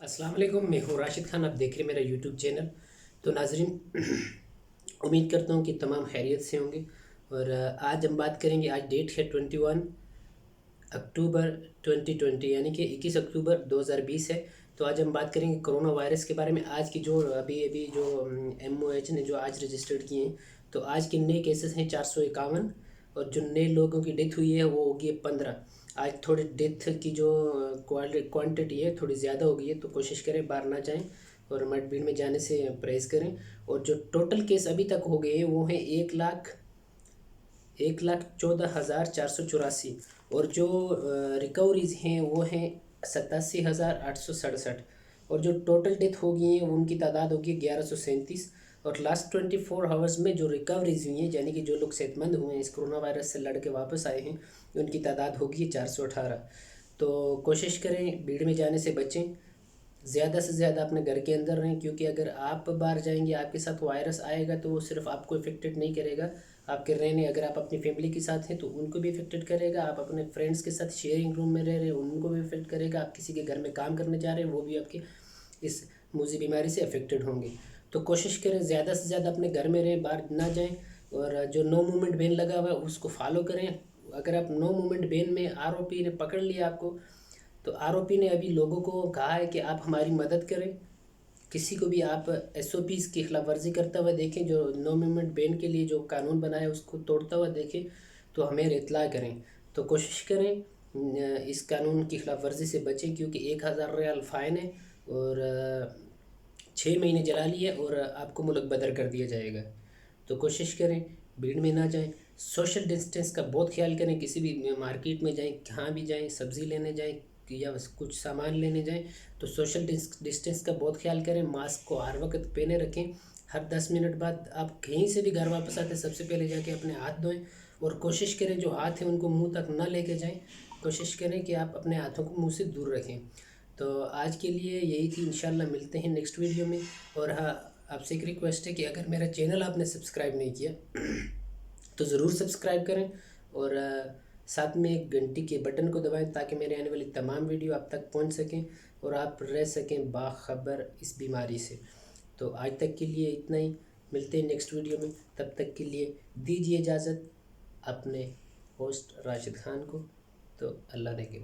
अस्सलाम वालेकुम, मैं हूँ राशिद खान। आप देख रहे हैं मेरा यूट्यूब चैनल। तो नाजरीन, उम्मीद करता हूँ कि तमाम खैरियत से होंगे। और आज हम बात करेंगे। आज डेट है 21 अक्टूबर 2020, यानी कि 21 अक्टूबर 2020 है। तो आज हम बात करेंगे कोरोना वायरस के बारे में। आज की जो अभी अभी जो MOH ने जो आज रजिस्टर्ड किए हैं, तो आज के नए केसेस हैं 451, और जो नए लोगों की डेथ हुई है वो होगी 15। आज थोड़ी डेथ की जो क्वांटिटी है थोड़ी ज़्यादा हो गई है, तो कोशिश करें बाहर ना जाएं और मड भीड़ में जाने से परहेज़ करें। और जो टोटल केस अभी तक हो गए हैं वो हैं 1,14,484, और जो रिकवरीज हैं वो हैं 87,867, और जो टोटल डेथ हो गई हैं उनकी तादाद होगी 1137। और लास्ट 24 आवर्स में जो रिकवरीज हुई हैं, यानी कि जो लोग सेहतमंद हुए हैं, इस कोरोना वायरस से लड़ के वापस आए हैं, उनकी तादाद होगी 418। तो कोशिश करें भीड़ में जाने से बचें, ज़्यादा से ज़्यादा अपने घर के अंदर रहें, क्योंकि अगर आप बाहर जाएंगे आपके साथ वायरस आएगा तो वो सिर्फ आपको इफेक्टेड नहीं करेगा, आपके रहने, अगर आप अपनी फैमिली के साथ हैं तो उनको भी इफेक्टेड करेगा, आप अपने फ्रेंड्स के साथ शेयरिंग रूम में रह रहे हैं उनको भी इफेक्ट करेगा, आप किसी के घर में काम करने जा रहे हैं वो भी आपके इस मूजी बीमारी से अफेक्टेड होंगे। तो कोशिश करें ज़्यादा से ज़्यादा अपने घर में रहें, बाहर ना जाएँ। और जो नो मूवमेंट बैन लगा हुआ है उसको फॉलो करें। अगर आप नो मूवमेंट बैन में ROP ने पकड़ लिया आपको, तो ROP ने अभी लोगों को कहा है कि आप हमारी मदद करें। किसी को भी आप SOPs की खिलाफ वर्जी करता हुआ देखें, जो नो मूवमेंट बैन के लिए जो कानून बनाया है उसको तोड़ता हुआ देखें, तो हमें इत्तला करें। तो कोशिश करें इस कानून की खिलाफ वर्जी से बचें, क्योंकि 1,000 रियाल फ़ाइन है, और 6 महीने जला लिए और आपको मुल्क बदर कर दिया जाएगा। तो कोशिश करें भीड़ में ना जाएं, सोशल डिस्टेंस का बहुत ख्याल करें। किसी भी मार्केट में जाएं, कहाँ भी जाएं, सब्ज़ी लेने जाएं या बस कुछ सामान लेने जाएं, तो सोशल डिस्टेंस का बहुत ख्याल करें। मास्क को हर वक्त पहने रखें। हर 10 मिनट बाद आप कहीं से भी घर वापस आते सबसे पहले जाके अपने हाथ धोएं, और कोशिश करें जो हाथ हैं उनको मुंह तक ना लेके जाएं। कोशिश करें कि आप अपने हाथों को मुंह से दूर रखें। तो आज के लिए यही थी, इंशाल्लाह मिलते हैं नेक्स्ट वीडियो में। और हाँ, आपसे एक रिक्वेस्ट है कि अगर मेरा चैनल आपने सब्सक्राइब नहीं किया तो ज़रूर सब्सक्राइब करें, और साथ में एक घंटी के बटन को दबाएं ताकि मेरे आने वाली तमाम वीडियो आप तक पहुंच सकें और आप रह सकें बाखबर इस बीमारी से। तो आज तक के लिए इतना ही, मिलते हैं नेक्स्ट वीडियो में। तब तक के लिए दीजिए इजाज़त अपने होस्ट राशिद खान को। तो अल्लाह ने के